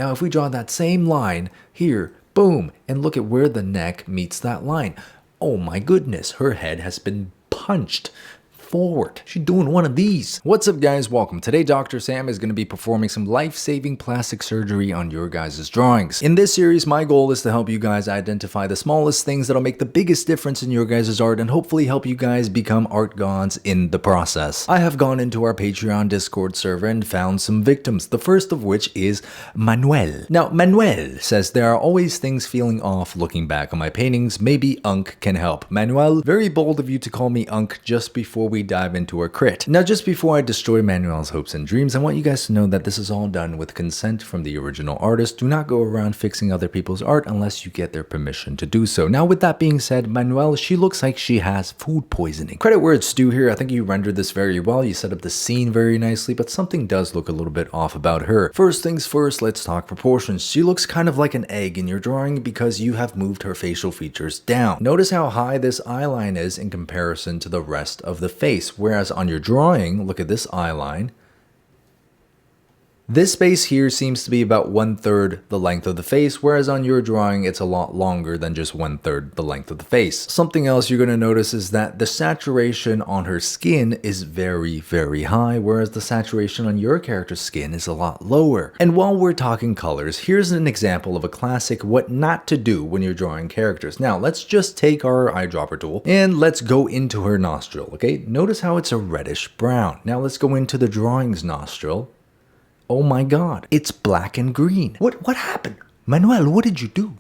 Now if we draw that same line here, boom, and look at where the neck meets that line. Oh my goodness, her head has been punched forward. She's doing one of these. What's up guys, welcome. Today Dr. Sam is going to be performing some life-saving plastic surgery on your guys' drawings. In this series, my goal is to help you guys identify the smallest things that'll make the biggest difference in your guys' art and hopefully help you guys become art gods in the process. I have gone into our Patreon Discord server and found some victims, the first of which is Manuel. Now Manuel says there are always things feeling off looking back on my paintings, maybe Unk can help. Manuel, very bold of you to call me Unk just before we dive into our crit. Now just before I destroy Manuel's hopes and dreams, I want you guys to know that this is all done with consent from the original artist. Do not go around fixing other people's art unless you get their permission to do so. Now with that being said, Manuel, she looks like she has food poisoning. Credit where it's due here, I think you rendered this very well, you set up the scene very nicely, but something does look a little bit off about her. First things first, let's talk proportions. She looks kind of like an egg in your drawing because you have moved her facial features down. Notice how high this eye line is in comparison to the rest of the face. Whereas on your drawing, look at this eye line. This space here seems to be about 1/3 the length of the face, whereas on your drawing it's a lot longer than just 1/3 the length of the face. Something else you're going to notice is that the saturation on her skin is very, very high, whereas the saturation on your character's skin is a lot lower. And while we're talking colors, here's an example of a classic what not to do when you're drawing characters. Now let's just take our eyedropper tool and let's go into her nostril, okay? Notice how it's a reddish brown. Now let's go into the drawing's nostril. Oh my god, it's black and green. What happened? Manuel, what did you do?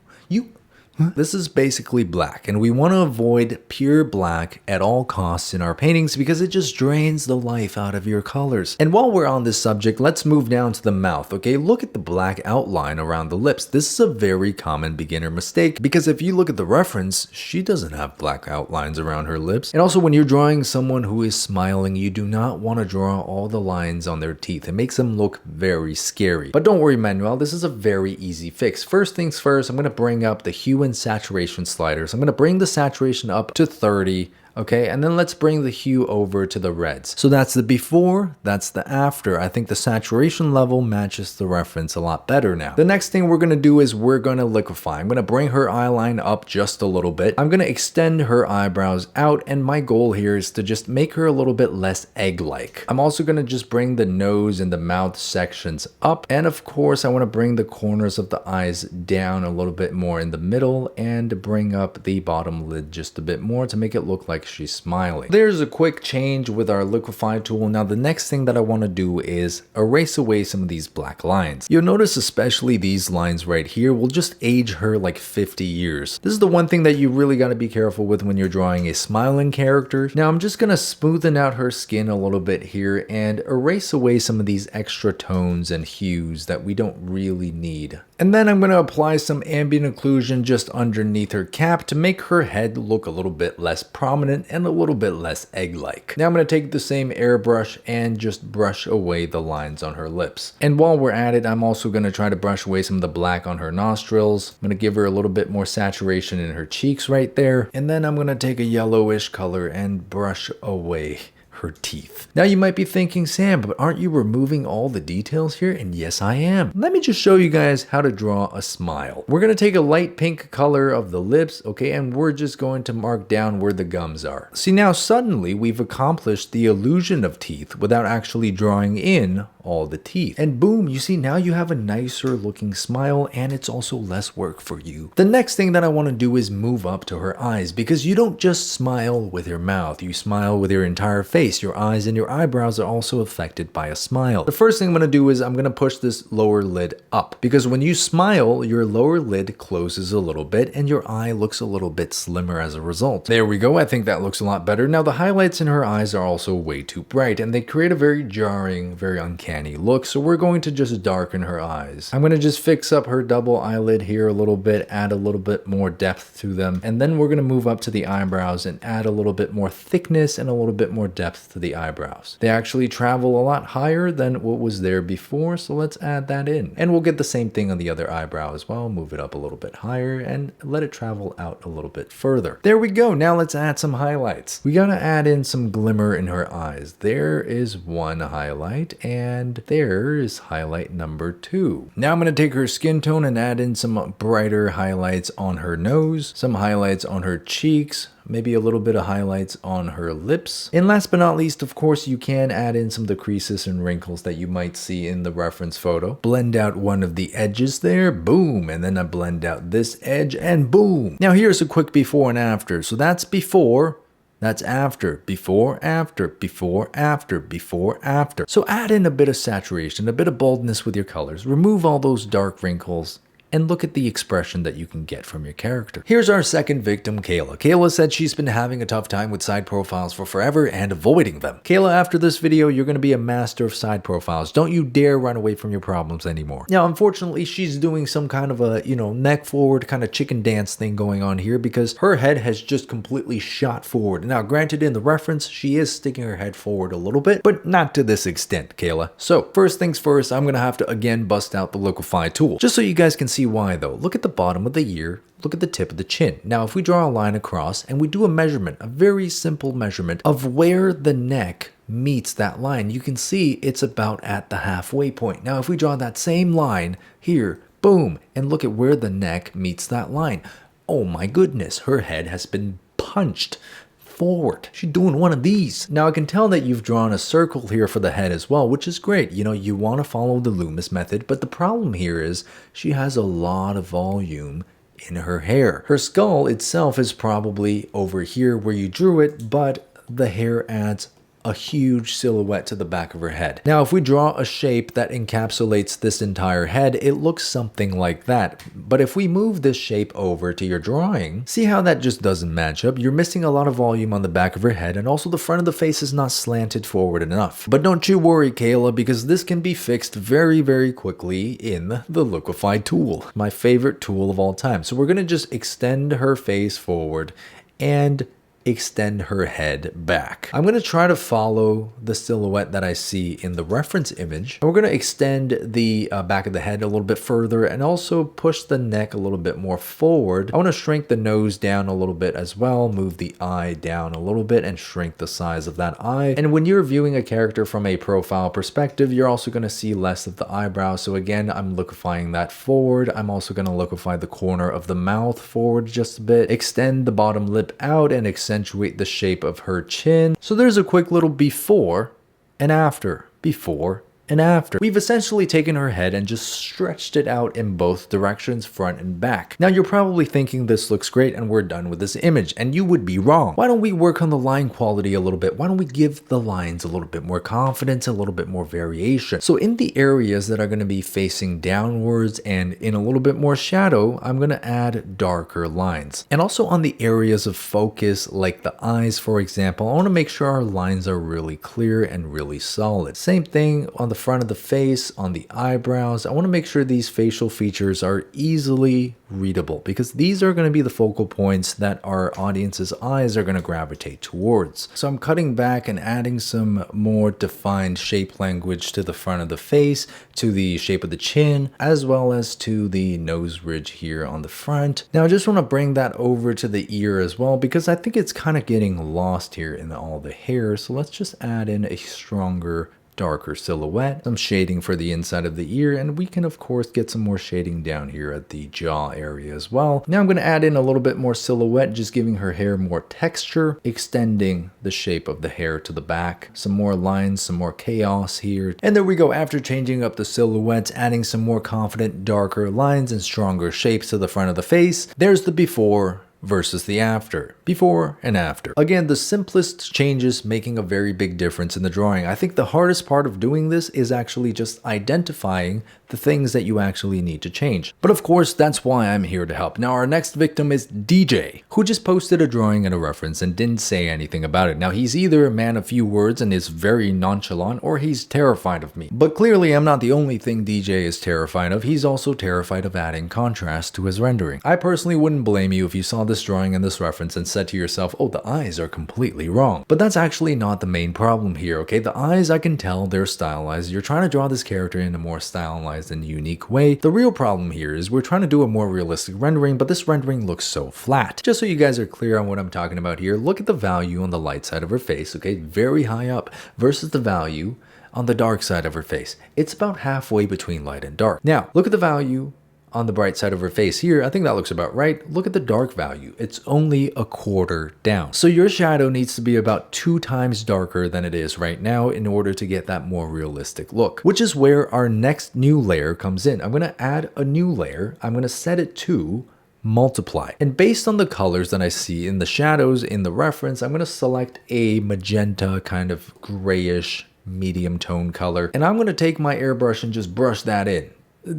This is basically black, and we want to avoid pure black at all costs in our paintings because it just drains the life out of your colors. And while we're on this subject, let's move down to the mouth, okay? Look at the black outline around the lips. This is a very common beginner mistake because if you look at the reference, she doesn't have black outlines around her lips. And also when you're drawing someone who is smiling, you do not want to draw all the lines on their teeth. It makes them look very scary. But don't worry, Manuel, this is a very easy fix. First things first, I'm going to bring up the hue and saturation sliders. I'm going to bring the saturation up to 30. Okay, and then let's bring the hue over to the reds. So that's the before, that's the after. I think the saturation level matches the reference a lot better now. The next thing we're going to do is we're going to liquefy. I'm going to bring her eyeline up just a little bit. I'm going to extend her eyebrows out, and my goal here is to just make her a little bit less egg-like. I'm also going to just bring the nose and the mouth sections up, and of course I want to bring the corners of the eyes down a little bit more in the middle and bring up the bottom lid just a bit more to make it look like she's smiling. There's a quick change with our liquefy tool. Now the next thing that I want to do is erase away some of these black lines. You'll notice especially these lines right here will just age her like 50 years. This is the one thing that you really got to be careful with when you're drawing a smiling character. Now I'm just going to smoothen out her skin a little bit here and erase away some of these extra tones and hues that we don't really need. And then I'm going to apply some ambient occlusion just underneath her cap to make her head look a little bit less prominent and a little bit less egg-like. Now I'm going to take the same airbrush and just brush away the lines on her lips. And while we're at it, I'm also going to try to brush away some of the black on her nostrils. I'm going to give her a little bit more saturation in her cheeks right there. And then I'm going to take a yellowish color and brush away her teeth. Now you might be thinking, Sam, but aren't you removing all the details here? And yes, I am. Let me just show you guys how to draw a smile. We're going to take a light pink color of the lips, okay, and we're just going to mark down where the gums are. See, now suddenly we've accomplished the illusion of teeth without actually drawing in all the teeth. And boom, you see now you have a nicer looking smile and it's also less work for you. The next thing that I want to do is move up to her eyes because you don't just smile with your mouth, you smile with your entire face. Your eyes and your eyebrows are also affected by a smile. The first thing I'm going to do is I'm going to push this lower lid up because when you smile, your lower lid closes a little bit and your eye looks a little bit slimmer as a result. There we go. I think that looks a lot better. Now the highlights in her eyes are also way too bright and they create a very jarring, very uncanny look, so we're going to just darken her eyes. I'm going to just fix up her double eyelid here a little bit, add a little bit more depth to them, and then we're going to move up to the eyebrows and add a little bit more thickness and a little bit more depth depth to the eyebrows. They actually travel a lot higher than what was there before, so let's add that in. And we'll get the same thing on the other eyebrow as well. Move it up a little bit higher and let it travel out a little bit further. There we go. Now let's add some highlights. We gotta add in some glimmer in her eyes. There is one highlight, and there is highlight number 2. Now I'm gonna take her skin tone and add in some brighter highlights on her nose, some highlights on her cheeks, maybe a little bit of highlights on her lips. And last but not least, of course, you can add in some of the creases and wrinkles that you might see in the reference photo. Blend out one of the edges there, boom, and then I blend out this edge and boom. Now here's a quick before and after. So that's before, that's after, before, after, before, after, before, after. So add in a bit of saturation, a bit of boldness with your colors, remove all those dark wrinkles, and look at the expression that you can get from your character. Here's our second victim, Kayla. Kayla said she's been having a tough time with side profiles for forever and avoiding them. Kayla, after this video, you're going to be a master of side profiles. Don't you dare run away from your problems anymore. Now, unfortunately, she's doing some kind of a, neck forward kind of chicken dance thing going on here because her head has just completely shot forward. Now, granted, in the reference, she is sticking her head forward a little bit, but not to this extent, Kayla. So, first things first, I'm going to have to again bust out the liquefy tool, just so you guys can see why though. Look at the bottom of the ear, look at the tip of the chin. Now if we draw a line across and we do a measurement, a very simple measurement of where the neck meets that line, you can see it's about at the halfway point. Now if we draw that same line here, boom, and look at where the neck meets that line. Oh my goodness, her head has been punched forward. She's doing one of these. Now I can tell that you've drawn a circle here for the head as well, which is great. You want to follow the Loomis method, but the problem here is she has a lot of volume in her hair. Her skull itself is probably over here where you drew it, but the hair adds a huge silhouette to the back of her head. Now, if we draw a shape that encapsulates this entire head, it looks something like that. But if we move this shape over to your drawing, see how that just doesn't match up? You're missing a lot of volume on the back of her head, and also the front of the face is not slanted forward enough. But don't you worry, Kayla, because this can be fixed very, very quickly in the liquefy tool, my favorite tool of all time. So we're gonna just extend her face forward and extend her head back. I'm going to try to follow the silhouette that I see in the reference image. And we're going to extend the back of the head a little bit further and also push the neck a little bit more forward. I want to shrink the nose down a little bit as well, move the eye down a little bit and shrink the size of that eye. And when you're viewing a character from a profile perspective, you're also going to see less of the eyebrow. So again, I'm liquefying that forward. I'm also going to liquefy the corner of the mouth forward just a bit, extend the bottom lip out and accentuate the shape of her chin. So there's a quick little before and after, before and after. We've essentially taken her head and just stretched it out in both directions, front and back. Now you're probably thinking this looks great and we're done with this image, and you would be wrong. Why don't we work on the line quality a little bit? Why don't we give the lines a little bit more confidence, a little bit more variation? So in the areas that are going to be facing downwards and in a little bit more shadow, I'm going to add darker lines. And also on the areas of focus, like the eyes, for example, I want to make sure our lines are really clear and really solid. Same thing on the front of the face, on the eyebrows. I want to make sure these facial features are easily readable because these are going to be the focal points that our audience's eyes are going to gravitate towards. So I'm cutting back and adding some more defined shape language to the front of the face, to the shape of the chin, as well as to the nose ridge here on the front. Now I just want to bring that over to the ear as well because I think it's kind of getting lost here in all the hair. So let's just add in a stronger darker silhouette, some shading for the inside of the ear, and we can of course get some more shading down here at the jaw area as well. Now I'm going to add in a little bit more silhouette, just giving her hair more texture, extending the shape of the hair to the back, some more lines, some more chaos here. And there we go. After changing up the silhouettes, adding some more confident darker lines and stronger shapes to the front of the face, there's the before versus the after, before and after. Again, the simplest changes making a very big difference in the drawing. I think the hardest part of doing this is actually just identifying the things that you actually need to change. But of course, that's why I'm here to help. Now, our next victim is DJ, who just posted a drawing and a reference and didn't say anything about it. Now, he's either a man of few words and is very nonchalant, or he's terrified of me. But clearly, I'm not the only thing DJ is terrified of. He's also terrified of adding contrast to his rendering. I personally wouldn't blame you if you saw this drawing and this reference and said to yourself, oh, the eyes are completely wrong. But that's actually not the main problem here, okay? The eyes, I can tell they're stylized. You're trying to draw this character in a more stylized and unique way. The real problem here is we're trying to do a more realistic rendering, but this rendering looks so flat. Just so you guys are clear on what I'm talking about here, look at the value on the light side of her face, okay? Very high up versus the value on the dark side of her face. It's about halfway between light and dark. Now, look at the value on the bright side of her face here. I think that looks about right. Look at the dark value. It's only a quarter down. So your shadow needs to be about 2 times darker than it is right now in order to get that more realistic look, which is where our next new layer comes in. I'm going to add a new layer. I'm going to set it to multiply. And based on the colors that I see in the shadows in the reference, I'm going to select a magenta kind of grayish medium tone color. And I'm going to take my airbrush and just brush that in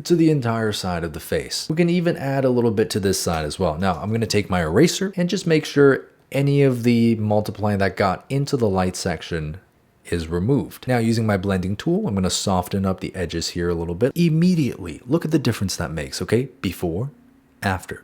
to the entire side of the face. We can even add a little bit to this side as well. Now I'm going to take my eraser and just make sure any of the multiply that got into the light section is removed. Now using my blending tool, I'm going to soften up the edges here a little bit. Immediately, look at the difference that makes, okay? Before, after.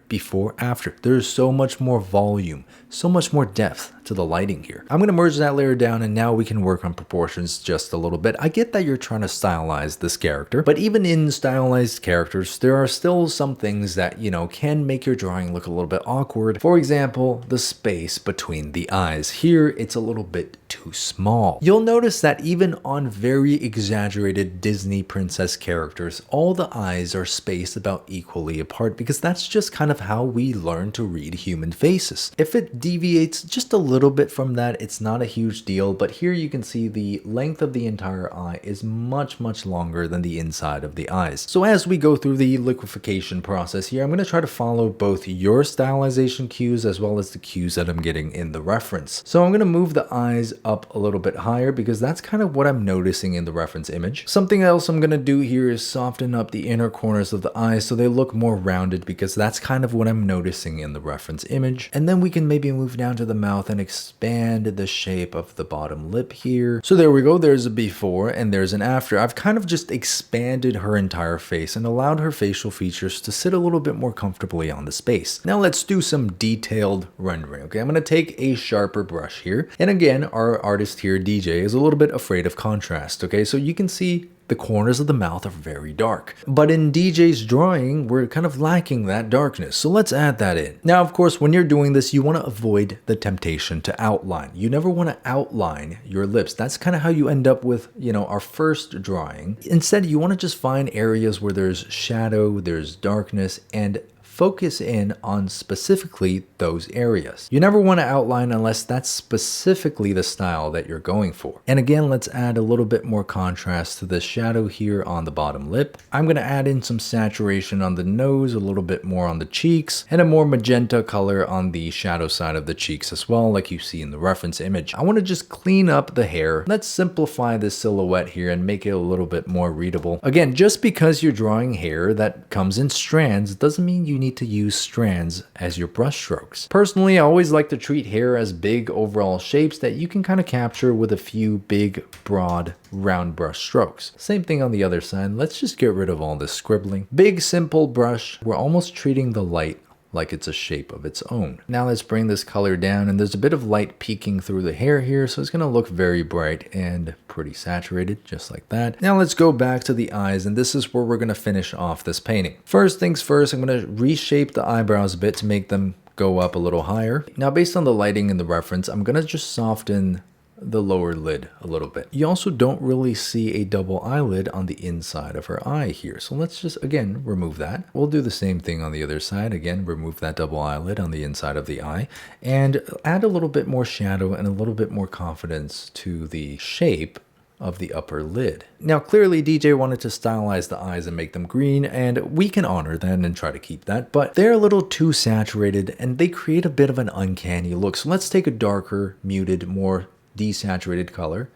There's so much more volume, so much more depth to the lighting here. I'm going to merge that layer down and now we can work on proportions just a little bit. I get that you're trying to stylize this character, but even in stylized characters, there are still some things that, you know, can make your drawing look a little bit awkward. For example, the space between the eyes. Here, it's a little bit too small. You'll notice that even on very exaggerated Disney princess characters, all the eyes are spaced about equally apart because that's just kind of how we learn to read human faces. If it deviates just a little bit from that, it's not a huge deal, but here you can see the length of the entire eye is much longer than the inside of the eyes. So as we go through the liquefaction process here, I'm going to try to follow both your stylization cues as well as the cues that I'm getting in the reference. So I'm going to move the eyes up a little bit higher because that's kind of what I'm noticing in the reference image. Something else I'm going to do here is soften up the inner corners of the eyes so they look more rounded because that's kind of what I'm noticing in the reference image. And then we can maybe move down to the mouth and expand the shape of the bottom lip here. So there we go. There's a before and there's an after. I've kind of just expanded her entire face and allowed her facial features to sit a little bit more comfortably on the space. Now let's do some detailed rendering. Okay, I'm going to take a sharper brush here. And again, our artist here, DJ, is a little bit afraid of contrast. Okay, so you can see the corners of the mouth are very dark. But in DJ's drawing, we're kind of lacking that darkness. So let's add that in. Now, of course, when you're doing this, you want to avoid the temptation to outline. You never want to outline your lips. That's kind of how you end up with, you know, our first drawing. Instead, you want to just find areas where there's shadow, there's darkness, and focus in on specifically those areas. You never want to outline unless that's specifically the style that you're going for. And again, let's add a little bit more contrast to the shadow here on the bottom lip. I'm going to add in some saturation on the nose, a little bit more on the cheeks, and a more magenta color on the shadow side of the cheeks as well, like you see in the reference image. I want to just clean up the hair. Let's simplify this silhouette here and make it a little bit more readable. Again, just because you're drawing hair that comes in strands doesn't mean you need to use strands as your brush strokes. Personally, I always like to treat hair as big overall shapes that you can kind of capture with a few big, broad, round brush strokes. Same thing on the other side. Let's just get rid of all this scribbling. Big, simple brush. We're almost treating the light like it's a shape of its own. Now let's bring this color down, and there's a bit of light peeking through the hair here, so it's going to look very bright and pretty saturated, just like that. Now let's go back to the eyes, and this is where we're going to finish off this painting. First things first, I'm going to reshape the eyebrows a bit to make them go up a little higher. Now based on the lighting in the reference, I'm going to just soften the lower lid a little bit. You also don't really see a double eyelid on the inside of her eye here. So let's just, again, remove that. We'll do the same thing on the other side. Again, remove that double eyelid on the inside of the eye and add a little bit more shadow and a little bit more confidence to the shape of the upper lid. Now clearly DJ wanted to stylize the eyes and make them green, and we can honor that and try to keep that, but they're a little too saturated and they create a bit of an uncanny look. So let's take a darker, muted, more desaturated color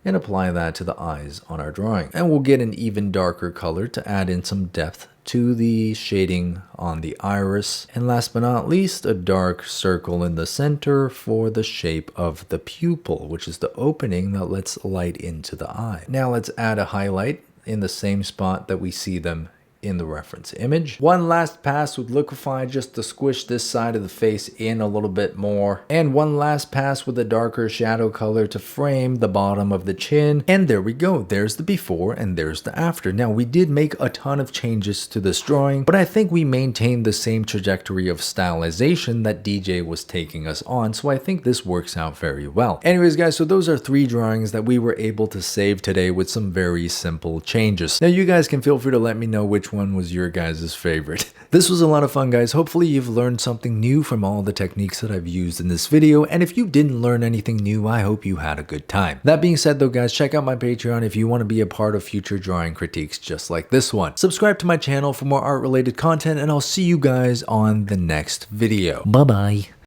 and apply that to the eyes on our drawing. And we'll get an even darker color to add in some depth to the shading on the iris. And last but not least, a dark circle in the center for the shape of the pupil, which is the opening that lets light into the eye. Now let's add a highlight in the same spot that we see them in the reference image. One last pass with liquefy just to squish this side of the face in a little bit more. And one last pass with a darker shadow color to frame the bottom of the chin. And there we go. There's the before and there's the after. Now we did make a ton of changes to this drawing, but I think we maintained the same trajectory of stylization that DJ was taking us on. So I think this works out very well. Anyways guys, so those are 3 drawings that we were able to save today with some very simple changes. Now you guys can feel free to let me know which one was your guys' favorite. This was a lot of fun guys. Hopefully you've learned something new from all the techniques that I've used in this video, and if you didn't learn anything new, I hope you had a good time. That being said though guys, check out my Patreon if you want to be a part of future drawing critiques just like this one. Subscribe to my channel for more art related content, and I'll see you guys on the next video. Bye bye.